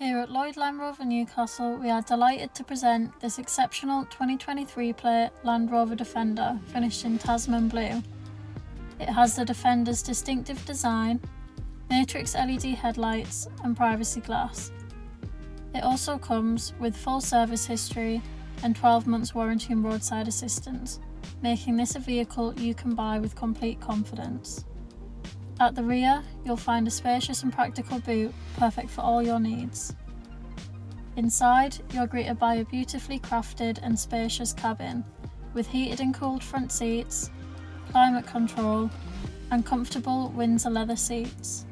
Here at Lloyd Land Rover Newcastle, we are delighted to present this exceptional 2023 plate Land Rover Defender, finished in Tasman Blue. It has the Defender's distinctive design, matrix LED headlights and privacy glass. It also comes with full service history and 12 months warranty and roadside assistance, making this a vehicle you can buy with complete confidence. At the rear, you'll find a spacious and practical boot, perfect for all your needs. Inside, you're greeted by a beautifully crafted and spacious cabin, with heated and cooled front seats, climate control, and comfortable Windsor leather seats.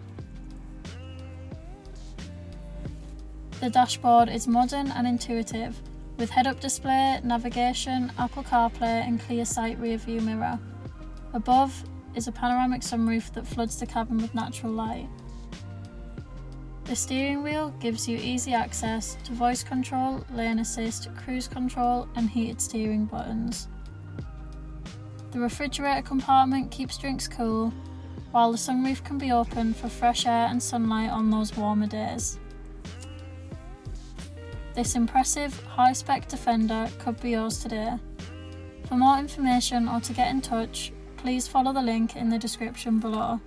The dashboard is modern and intuitive, with head-up display, navigation, Apple CarPlay and ClearSight rear-view mirror. Above is a panoramic sunroof that floods the cabin with natural light. The steering wheel gives you easy access to voice control, lane assist, cruise control and heated steering buttons. The refrigerator compartment keeps drinks cool, while the sunroof can be opened for fresh air and sunlight on those warmer days. This impressive, high-spec Defender could be yours today. For more information or to get in touch, please follow the link in the description below.